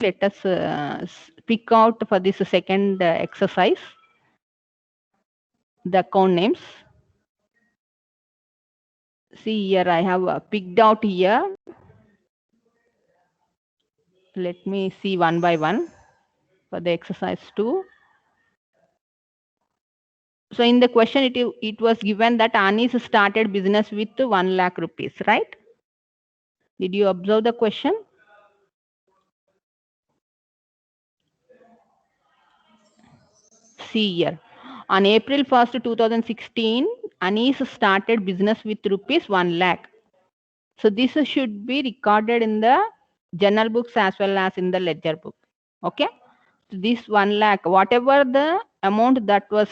let us pick out for this second exercise the account names. See here, I have picked out here. Let me see one by one for the exercise 2. So in the question, it was given that Anis started business with 1 lakh rupees, right? Did you observe the question? See here. On April 1st, 2016, Anis started business with rupees 1 lakh. So this should be recorded in the journal books as well as in the ledger book. Okay. So this 1 lakh, whatever the amount that was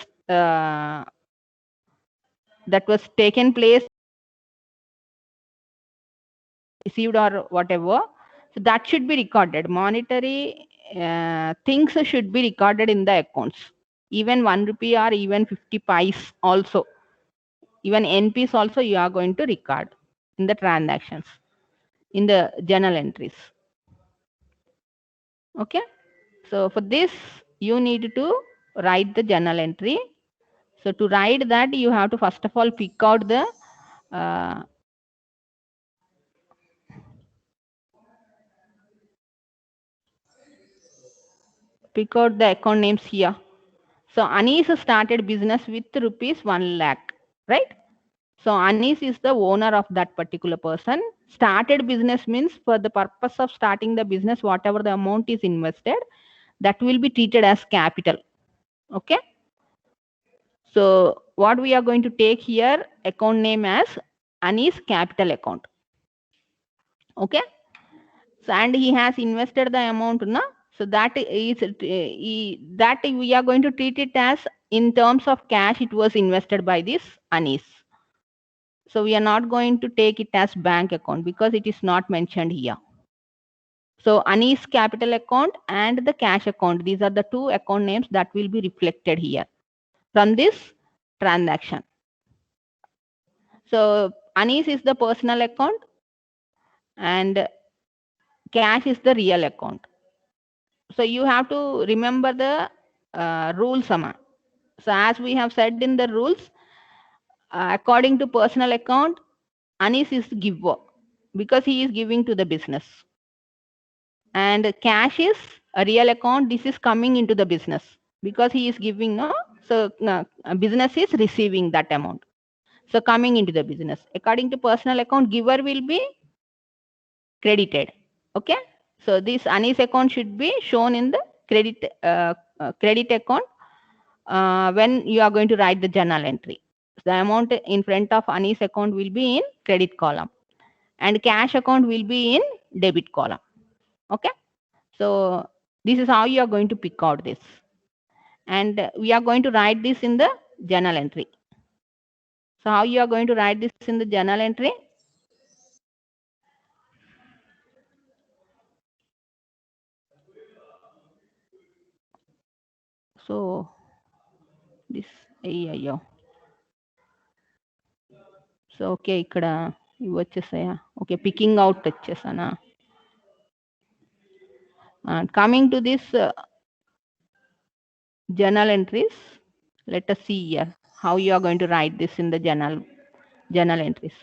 taken place, received or whatever, so that should be recorded. Monetary things should be recorded in the accounts. Even 1 rupee or even 50 pies also, even NPs also you are going to record in the transactions, in the journal entries. Okay. So for this, you need to write the journal entry. So to write that, you have to first of all pick out the account names here. So Anis started business with rupees 1 lakh, right? So Anis is the owner of that particular person. Started business means for the purpose of starting the business, whatever the amount is invested, that will be treated as capital. Okay. So what we are going to take here, account name as Anis capital account. Okay. So and he has invested the amount, na? So that is that we are going to treat it as in terms of cash. It was invested by this Anis. So we are not going to take it as bank account because it is not mentioned here. So Anis capital account and the cash account, these are the two account names that will be reflected here from this transaction. So Anis is the personal account and cash is the real account. So you have to remember the rules, Sama. So as we have said in the rules, according to personal account, Anis is giver because he is giving to the business. And cash is a real account. This is coming into the business because he is giving, no? So business is receiving that amount. So coming into the business. According to personal account, giver will be credited. Okay. So this Anis account should be shown in the credit account when you are going to write the journal entry. So the amount in front of Anis account will be in credit column and cash account will be in debit column. Okay. So this is how you are going to pick out this. And we are going to write this in the journal entry. So how you are going to write this in the journal entry? So this, yeah. So okay, ikkada ivi vachesaya. Okay, picking out vachesana. And coming to this journal entries, let us see here how you are going to write this in the journal entries.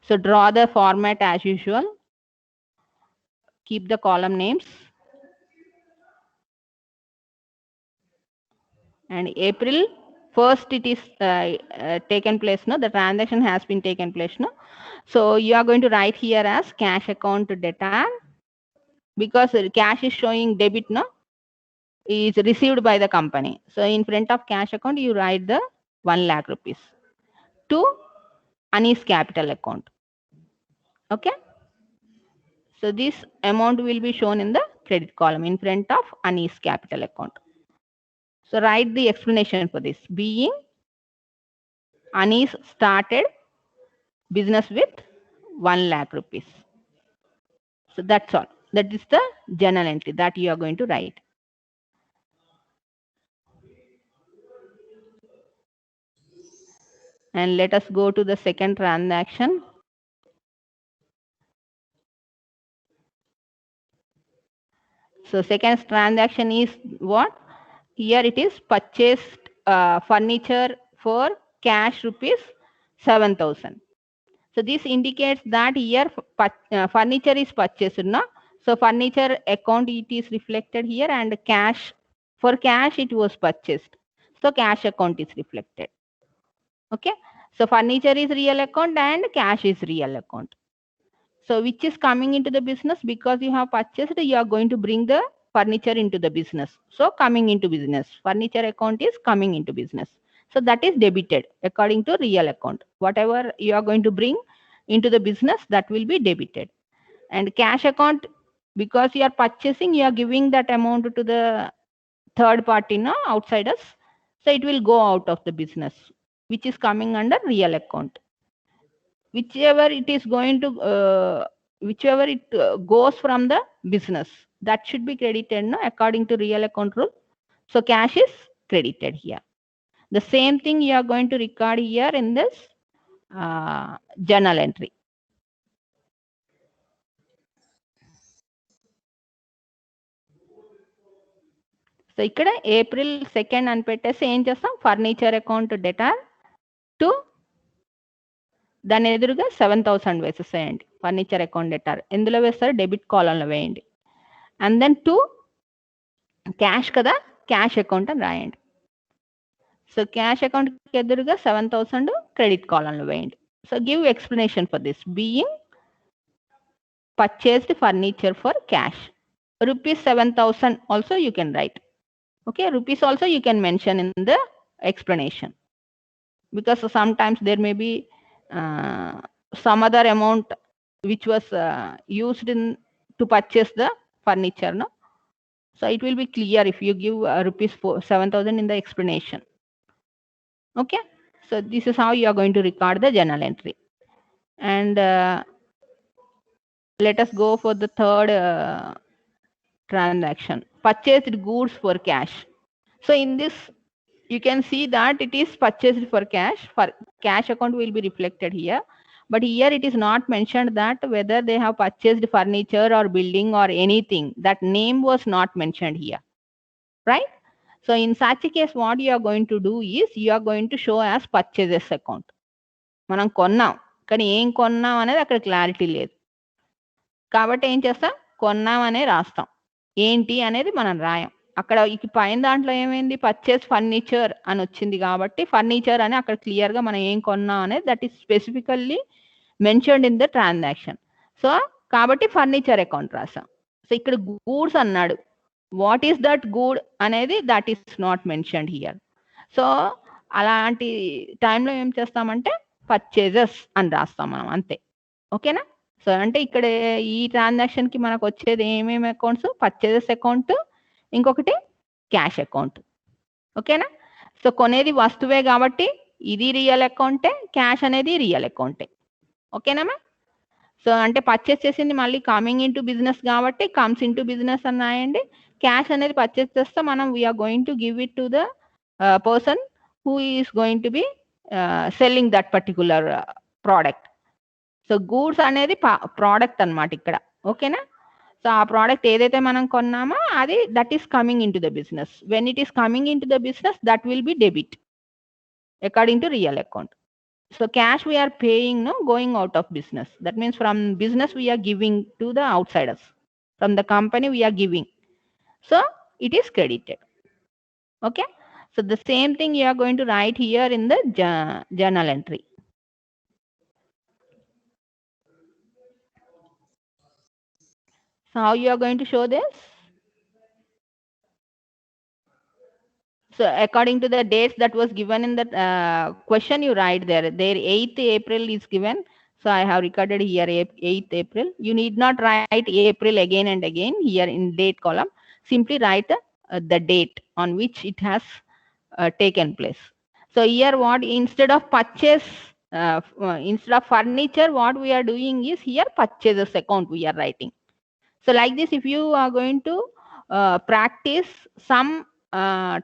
So draw the format as usual. Keep the column names. And April 1st it is taken place, no? The transaction has been taken place, no? So you are going to write here as cash account debtor because cash is showing debit, no? Is received by the company. So in front of cash account, you write the 1 lakh rupees to Anis capital account. Okay. So this amount will be shown in the credit column in front of Anis capital account. So write the explanation for this. Being Anis started business with 1 lakh rupees. So that's all. That is the journal entry that you are going to write. And let us go to the second transaction. So second transaction is what? Here it is purchased furniture for cash rupees 7,000. So this indicates that here furniture is purchased, no? So furniture account it is reflected here, and cash, for cash it was purchased. So cash account is reflected. Okay. So furniture is real account and cash is real account. So which is coming into the business? Because you have purchased, you are going to bring the furniture into the business. So coming into business, furniture account is coming into business. So that is debited according to real account. Whatever you are going to bring into the business, that will be debited. And cash account, because you are purchasing, you are giving that amount to the third party, no, outsiders. So it will go out of the business, which is coming under real account. Whichever it is going to whichever it goes from the business, that should be credited, no, according to real account rule. So cash is credited here. The same thing you are going to record here in this journal entry. So ఇక్కడ April 2 అని పెట్టేసి ఏం చేస్తాం, furniture account debtor to దాని ఎదురుగా 7,000 వేసేసేయండి. Furniture account debtor ఎందులో వేస్తారు, డెబిట్ కాలంలో వేయండి. అండ్ దెన్ టు క్యాష్ కదా, క్యాష్ అకౌంట్ అని రాయండి. సో క్యాష్ అకౌంట్కి ఎదురుగా 7,000 క్రెడిట్ కాలంలో వేయండి. So give explanation for this. Being purchased furniture for cash rupees 7,000 also you can write. Okay, rupees also you can mention in the explanation, because sometimes there may be some other amount which was used in to purchase the furniture, no? So it will be clear if you give rupees 7,000 in the explanation. Okay, so this is how you are going to record the journal entry. And let us go for the third transaction, purchased goods for cash. So in this you can see that it is purchased for cash. For cash account will be reflected here, but here it is not mentioned that whether they have purchased furniture or building or anything. That name was not mentioned here, right? So in such a case, what you are going to do is you are going to show as purchases account. మనం కొన్నాం కానీ ఏం కొన్నాం అనేది అక్కడ clarity లేదు, కాబట్టి ఏం చేస్తాం, కొన్నాం అనే రాస్తాం, ఏంటి అనేది మనం రాయం. అక్కడ పైన దాంట్లో ఏమైంది, పర్చేస్ ఫర్నిచర్ అని వచ్చింది కాబట్టి ఫర్నిచర్ అని అక్కడ క్లియర్ గా మనం ఏం కొన్నాం అనేది that is specifically mentioned in the transaction. So కాబట్టి ఫర్నిచర్ అకౌంట్ రాసాం. సో ఇక్కడ గూడ్స్ అన్నాడు, వాట్ ఈస్ దట్ గూడ్ అనేది that is not mentioned here. So అలాంటి టైంలో ఏం చేస్తామంటే పర్చేజెస్ అని రాస్తాం మనం, అంతే. ఓకేనా? సో అంటే ఇక్కడ ఈ ట్రాన్సాక్షన్ కి మనకు వచ్చేది ఏమేమి అకౌంట్స్, పర్చేజెస్ అకౌంట్, ఇంకొకటి క్యాష్ అకౌంట్. ఓకేనా? సో కొనేది వస్తువే కాబట్టి ఇది రియల్ అకౌంటే, క్యాష్ అనేది రియల్ అకౌంటే. ఓకేనా? సో అంటే పర్చేస్ చేసింది మళ్ళీ కమింగ్ ఇన్ టు బిజినెస్ కాబట్టి కమ్స్ ఇన్ టు బిజినెస్ అని రాయండి. క్యాష్ అనేది పర్చేస్ చేస్తే మనం we are going to give it to the person who is going to be selling that particular product. So goods అనేది ప్రోడక్ట్ అన్నమాట ఇక్కడ. ఓకేనా? సో ఆ ప్రోడక్ట్ ఏదైతే మనం కొన్నామో అది that is coming into the business. When it is coming into the business that will be debit according to real account. So cash we are paying, no, going out of business. That means from business we are giving to the outsiders. From the company we are giving. So it is credited. Okay. So the same thing you are going to write here in the journal entry. So how you are going to show this? So according to the dates that was given in the question, you write there. There 8th April is given. So I have recorded here 8th April. You need not write April again and again here in date column. Simply write the date on which it has taken place. So here what, instead of purchase, instead of furniture, what we are doing is here purchases account we are writing. So like this, if you are going to practice some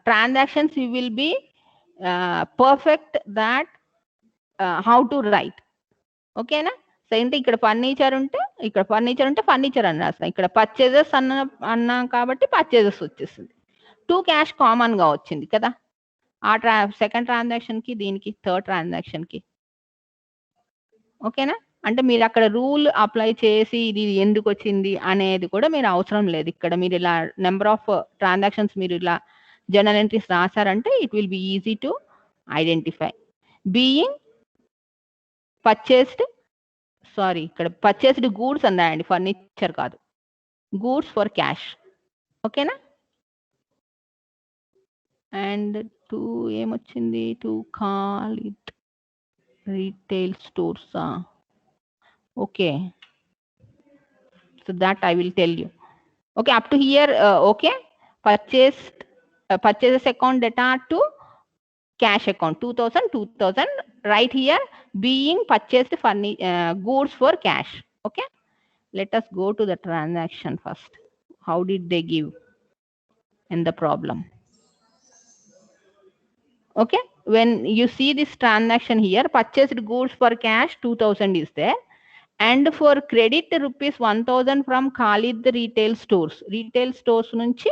transactions, you will be perfect that how to write. Okay na? So ఏంటి ఇక్కడ furniture ఉంటే furniture అని రాస్తాం. ఇక్కడ purchases అన్నాం కాబట్టి purchases వచ్చేసింది. 2 cash common గా వచ్చింది కదా ఆ సెకండ్ ట్రాన్సాక్షన్ కి దీనికి థర్డ్ ట్రాన్సాక్షన్ కి. ఓకేనా? అంటే మీరు అక్కడ రూల్ అప్లై చేసి ఇది ఎందుకు వచ్చింది అనేది కూడా మీరు అవసరం లేదు. ఇక్కడ మీరు ఇలా నెంబర్ ఆఫ్ ట్రాన్సాక్షన్స్ మీరు ఇలా జర్నల్ ఎంట్రీస్ రాశారంటే it will be easy to identify. Being purchased ఇక్కడ పర్చేస్డ్ గూడ్స్ అన్నాయండి, ఫర్నిచర్ కాదు, గూడ్స్ ఫర్ క్యాష్. ఓకేనా? అండ్ 2 ఏమొచ్చింది, 2 Khalid retail stores. Okay, so that I will tell you. Okay, up to here, okay. Purchases account data to cash account 2000 right here being purchased goods for cash. Okay, let us go to the transaction first. How did they give in the problem? Okay, when you see this transaction here, purchased goods for cash 2000 is there, and for credit rupees 1000 from Khalid retail stores నుంచి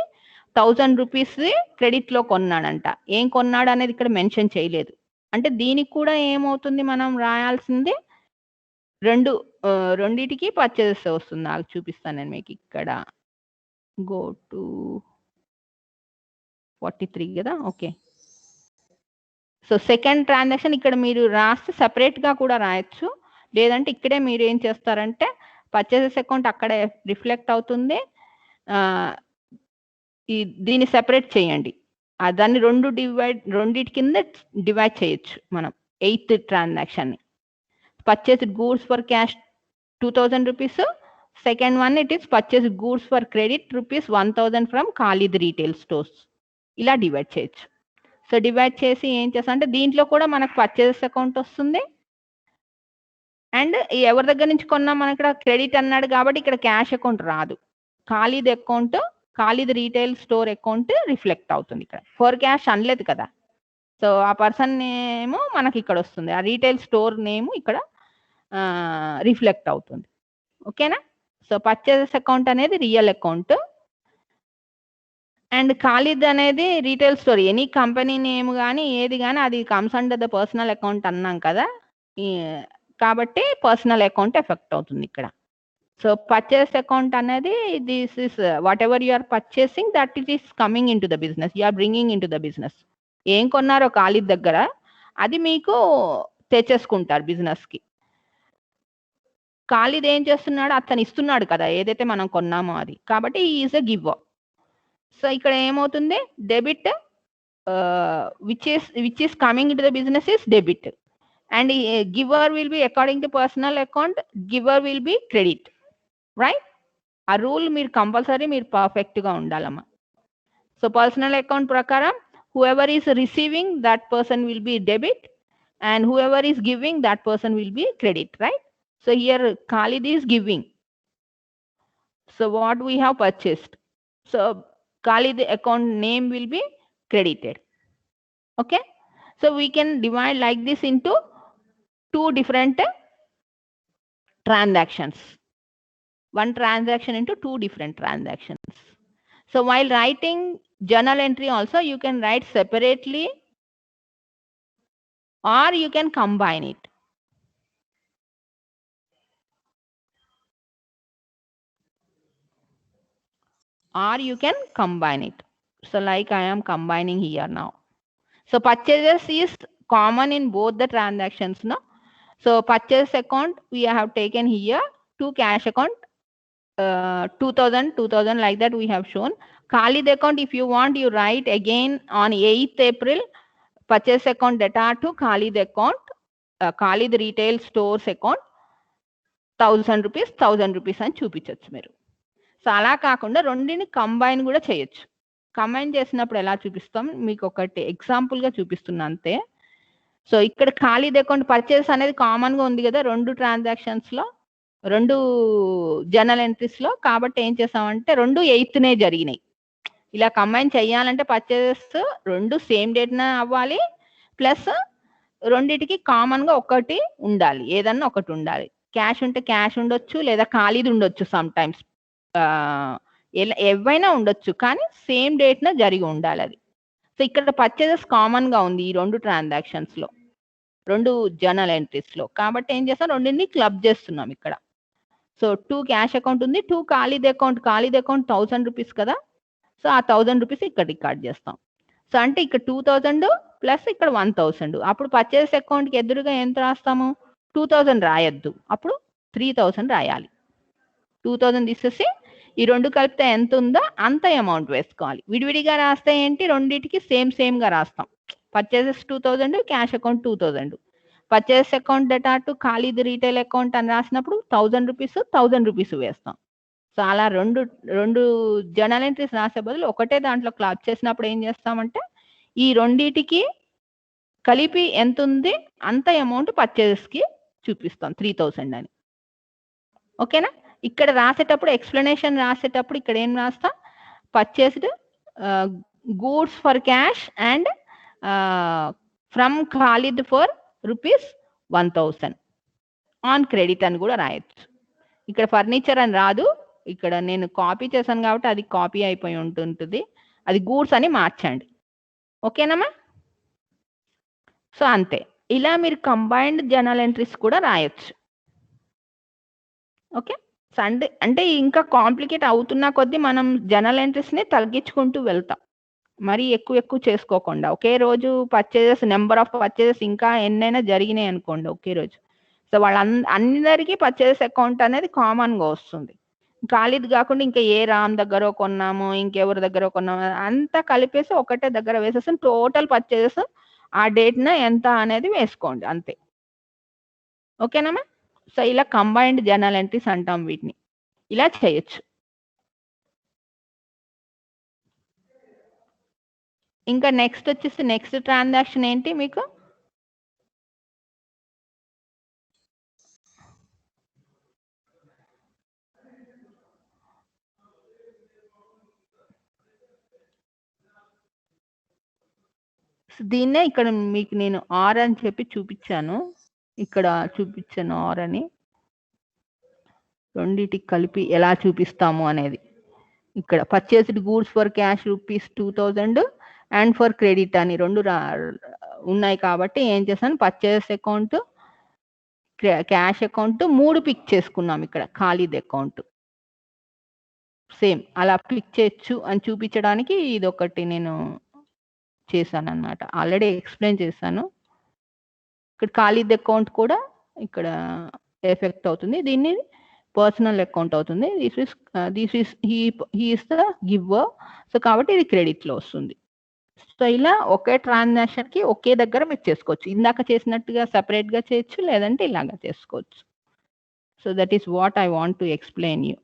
1000 rupees credit లో కొన్నాడంట. ఏం కొన్నాడు అనేది ఇక్కడ mention చేయలేదు. అంటే దీనికి కూడా ఏమవుతుంది, మనం రాయాల్సింది రెండిటికి పర్చేస్ వస్తుంది. నాకు చూపిస్తాను నేను మీకు. ఇక్కడ గో టు 43 కదా. ఓకే, సో సెకండ్ ట్రాన్సాక్షన్ ఇక్కడ మీరు రాస్తే సెపరేట్ గా కూడా రాయొచ్చు, లేదంటే ఇక్కడే మీరు ఏం చేస్తారంటే పర్చేసెస్ అకౌంట్ అక్కడే రిఫ్లెక్ట్ అవుతుంది, దీన్ని సెపరేట్ చేయండి. దాన్ని రెండిటి కింద డివైడ్ చేయొచ్చు మనం. 8th ట్రాన్సాక్షన్ ని purchased goods for cash 2000 rupees, second one it is purchased goods for credit rupees 1000 from Khalid retail stores. ఇలా డివైడ్ చేయొచ్చు. సో డివైడ్ చేసి ఏం చేస్తాం అంటే దీంట్లో కూడా మనకు పర్చేసెస్ అకౌంట్ వస్తుంది, అండ్ ఎవరి దగ్గర నుంచి కొన్నా మనం ఇక్కడ క్రెడిట్ అన్నాడు కాబట్టి ఇక్కడ క్యాష్ అకౌంట్ రాదు. Khalid retail store account reflect అవుతుంది ఇక్కడ. ఫర్ క్యాష్ అనలేదు కదా, సో ఆ పర్సన్ నేమ్ మనకి ఇక్కడ వస్తుంది, ఆ రీటైల్ స్టోర్ నేమ్ ఇక్కడ రిఫ్లెక్ట్ అవుతుంది. ఓకేనా? సో పర్చేసెస్ అకౌంట్ అనేది రియల్ అకౌంట్, అండ్ ఖాలిద్ అనేది retail store. Any company name కానీ ఏది కానీ అది comes under the personal account అన్నాం కదా, కాబట్టి పర్సనల్ అకౌంట్ ఎఫెక్ట్ అవుతుంది ఇక్కడ. సో పర్చేస్ అకౌంట్ అనేది this is whatever you are purchasing that it is coming into the business, you are bringing into the business. ఏం కొన్నారో ఖాలిద్ దగ్గర అది మీకు తెచ్చేసుకుంటారు బిజినెస్ కి. ఖాలిద్ ఏం చేస్తున్నాడు, అతను ఇస్తున్నాడు కదా ఏదైతే మనం కొన్నామో అది, కాబట్టి ఈజ్ ఎ గివర్. సో ఇక్కడ ఏమవుతుంది, debit which is coming into the business is debit, and giver will be according to personal account, giver will be credit, right? ఆ రూల్ మీరు కంపల్సరీ మీరు పర్ఫెక్ట్ గా ఉండాలమ్మా. సో పర్సనల్ అకౌంట్ ప్రకారం whoever is receiving that person will be debit, and whoever is giving that person will be credit, right? So here Khalid is giving, so what we have purchased, so Khalid account name will be credited. Okay, so we can divide like this into 2 different transactions, one transaction into 2 different transactions. So while writing journal entry also you can write separately or you can combine it. So like I am combining here now. So purchases is common in both the transactions now. So purchase account we have taken here, to cash account 2000 like that we have shown. Khalid account, if you want you write again on 8th April purchase account data to Khalid account, Khalid retail stores account 1000 rupees అని చూపించవచ్చు మీరు. So అలా కాకుండా రెండిని combine కూడా చేయొచ్చు. Combine చేసినప్పుడు ఎలా చూపిస్తాం మీకు ఒకటి ఎగ్జాంపుల్ గా చూపిస్తున్నా అంతే. సో ఇక్కడ ఖాళీద్ అకౌంట్ పర్చేస్ అనేది కామన్ గా ఉంది కదా 2 ట్రాన్సాక్షన్స్ లో, 2 జర్నల్ ఎంట్రీస్ లో, కాబట్టి ఏం చేసామంటే 2 8th జరిగినాయి. ఇలా కంబైన్ చేయాలంటే పర్చేస్ 2 సేమ్ డేట్ అవ్వాలి, ప్లస్ రెండిటికి కామన్ గా ఒకటి ఉండాలి, ఏదన్నా ఒకటి ఉండాలి. క్యాష్ ఉంటే క్యాష్ ఉండొచ్చు, లేదా ఖాళీది ఉండొచ్చు సమ్ టైమ్స్. ఏవైనా ఉండొచ్చు, కానీ సేమ్ డేట్న జరిగి ఉండాలి అది. సో ఇక్కడ పర్చేజెస్ కామన్గా ఉంది ఈ 2 ట్రాన్సాక్షన్స్లో, 2 జర్నల్ ఎంట్రీస్లో. కాబట్టి ఏం చేస్తాం, రెండింటిని క్లబ్ చేస్తున్నాం ఇక్కడ. సో 2 క్యాష్ అకౌంట్ ఉంది, 2 ఖాళీది అకౌంట్. ఖాళీది అకౌంట్ 1000 రూపీస్ కదా, సో ఆ 1000 రూపీస్ ఇక్కడ రికార్డ్ చేస్తాం. సో అంటే ఇక్కడ 2000 ప్లస్ ఇక్కడ 1000. అప్పుడు పర్చేస్ అకౌంట్కి ఎదురుగా ఎంత రాస్తాము, 2000 రాయొద్దు, అప్పుడు 3000 రాయాలి. 2000 తీసేసి ఈ 2 కలిపితే ఎంత ఉందో అంత అమౌంట్ వేసుకోవాలి. విడివిడిగా రాస్తే ఏంటి, రెండింటికి సేమ్గా రాస్తాం. Purchases 2000, cash account 2000. Purchase account డేటా టు ఖాళీది రీటైల్ అకౌంట్ అని రాసినప్పుడు 1000 రూపీస్ 1000 రూపీస్ వేస్తాం. సో అలా రెండు జర్నల్ ఎంట్రీస్ రాసే బదులు ఒకటే దాంట్లో క్లబ్ చేసినప్పుడు ఏం చేస్తామంటే ఈ రెండిటికి కలిపి ఎంత ఉంది అంత అమౌంట్ పర్చేస్కి చూపిస్తాం 3000 అని. ఓకేనా. ఇక్కడ రాసేటప్పుడు ఎక్స్ప్లెనేషన్ రాసేటప్పుడు ఇక్కడ ఏం రాస్తాం, purchased goods for cash and from Khalid for ₹1000 on credit అని కూడా రాయొచ్చు. ఇక్కడ ఫర్నిచర్ అని రాదు, ఇక్కడ నేను కాపీ చేశాను కాబట్టి అది కాపీ అయిపోయి ఉంటుంది, అది గూడ్స్ అని మార్చండి. ఓకేనమ్మా. సో అంతే, ఇలా మీరు కంబైన్డ్ జర్నల్ ఎంట్రీస్ కూడా రాయొచ్చు. ఓకే. సో అంటే ఇంకా కాంప్లికేట్ అవుతున్న కొద్దీ మనం జర్నల్ ఎంట్రీస్ని తగ్గించుకుంటూ వెళ్తాం, మరీ ఎక్కువ చేసుకోకుండా. ఒకే రోజు పర్చేజెస్, నెంబర్ ఆఫ్ పర్చేజెస్ ఇంకా ఎన్నైనా జరిగినాయి అనుకోండి ఒకే రోజు, సో అందరికీ పర్చేజెస్ అకౌంట్ అనేది కామన్గా వస్తుంది. ఖాళీది కాకుండా ఇంకా ఏ రామ్ దగ్గర కొన్నాము, ఇంకెవరి దగ్గర కొన్నాము, అంతా కలిపేసి ఒకటే దగ్గర వేసేసి టోటల్ పర్చేజెస్ ఆ డేట్న ఎంత అనేది వేసుకోండి అంతే. ఓకేనమ్మా. సో ఇలా కంబైన్డ్ జర్నల్ ఎంట్రీస్ అంటాం వీటిని, ఇలా చేయొచ్చు. ఇంకా నెక్స్ట్ వచ్చేసి నెక్స్ట్ ట్రాన్సాక్షన్ ఏంటి మీకు, దీన్నే ఇక్కడ మీకు నేను ఆర్ అని చెప్పి చూపించాను, ఇక్కడ చూపించాను ఆర్ అని. రెండింటికి కలిపి ఎలా చూపిస్తాము అనేది, ఇక్కడ purchased goods for cash ₹2000 and for credit అని 2 ఉన్నాయి. కాబట్టి ఏం చేస్తాను, purchase account, cash account 3 pick చేసుకున్నాం. ఇక్కడ ఖాళీది అకౌంట్ సేమ్ అలా పిక్ చేయొచ్చు అని చూపించడానికి ఇది ఒకటి నేను చేశాను అన్నమాట, ఆల్రెడీ ఎక్స్ప్లెయిన్ చేశాను. ఇక్కడ ఖాళీది అకౌంట్ కూడా ఇక్కడ ఎఫెక్ట్ అవుతుంది, దీన్ని పర్సనల్ అకౌంట్ అవుతుంది. This is the giver, so కాబట్టి ఇది క్రెడిట్లో వస్తుంది. సో ఇలా ఒకే ట్రాన్సాక్షన్కి ఒకే దగ్గర మీరు చేసుకోవచ్చు, ఇందాక చేసినట్టుగా సపరేట్గా చేయొచ్చు, లేదంటే ఇలాగా చేసుకోవచ్చు. So that is what I want to explain you.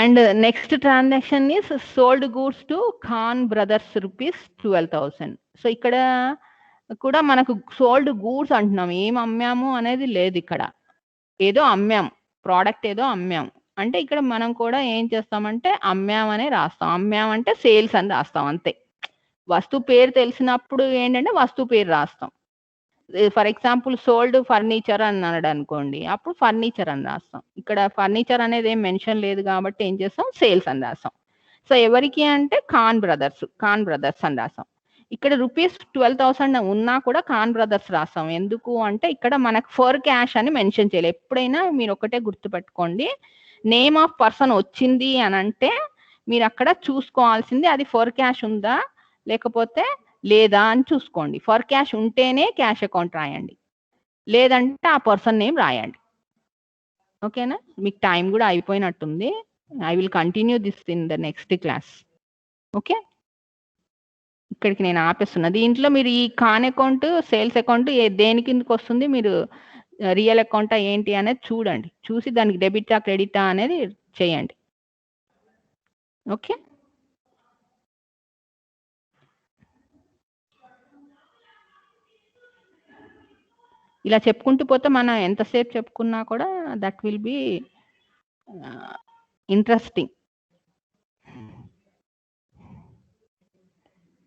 And next transaction is sold goods to Khan brothers ₹12,000. So ఇక్కడ కూడా మనకు సోల్డ్ గూడ్స్ అంటున్నాం, ఏం అమ్మాము అనేది లేదు, ఇక్కడ ఏదో అమ్మాం, ప్రోడక్ట్ ఏదో అమ్మాం అంటే ఇక్కడ మనం కూడా ఏం చేస్తామంటే అమ్మామనే రాస్తాం. అమ్మామంటే సేల్స్ అని రాస్తాం అంతే. వస్తువు పేరు తెలిసినప్పుడు ఏంటంటే వస్తువు పేరు రాస్తాం. ఫర్ ఎగ్జాంపుల్ సోల్డ్ ఫర్నిచర్ అన్నాడు అనుకోండి, అప్పుడు ఫర్నిచర్ అని రాస్తాం. ఇక్కడ ఫర్నిచర్ అనేది ఏం మెన్షన్ లేదు కాబట్టి ఏం చేస్తాం, సేల్స్ అని రాస్తాం. సో ఎవరికి అంటే ఖాన్ బ్రదర్స్ అని రాస్తాం. ఇక్కడ ₹12,000 ఉన్నా కూడా ఖాన్ బ్రదర్స్ రాస్తాం. ఎందుకు అంటే ఇక్కడ మనకు ఫర్ క్యాష్ అని మెన్షన్ చేయాలి. ఎప్పుడైనా మీరు ఒకటే గుర్తుపెట్టుకోండి, నేమ్ ఆఫ్ పర్సన్ వచ్చింది అని అంటే మీరు అక్కడ చూసుకోవాల్సింది అది ఫర్ క్యాష్ ఉందా లేకపోతే లేదా అని చూసుకోండి. ఫర్ క్యాష్ ఉంటేనే క్యాష్ అకౌంట్ రాయండి, లేదంటే ఆ పర్సన్ నేమ్ రాయండి. ఓకేనా. మీకు టైం కూడా అయిపోయినట్టుంది. I will continue this in the next class. Okay, ఇక్కడికి నేను ఆపేస్తున్నా. దీంట్లో మీరు ఈ ఖాన్ అకౌంట్, సేల్స్ అకౌంట్ దేని కిందకి వస్తుంది, మీరు రియల్ అకౌంటా ఏంటి అనేది చూడండి, చూసి దానికి డెబిటా క్రెడిటా అనేది చేయండి. ఓకే, ఇలా చెప్పుకుంటూ పోతే మనం ఎంతసేపు చెప్పుకున్నా కూడా దట్ విల్ బి ఇంట్రెస్టింగ్.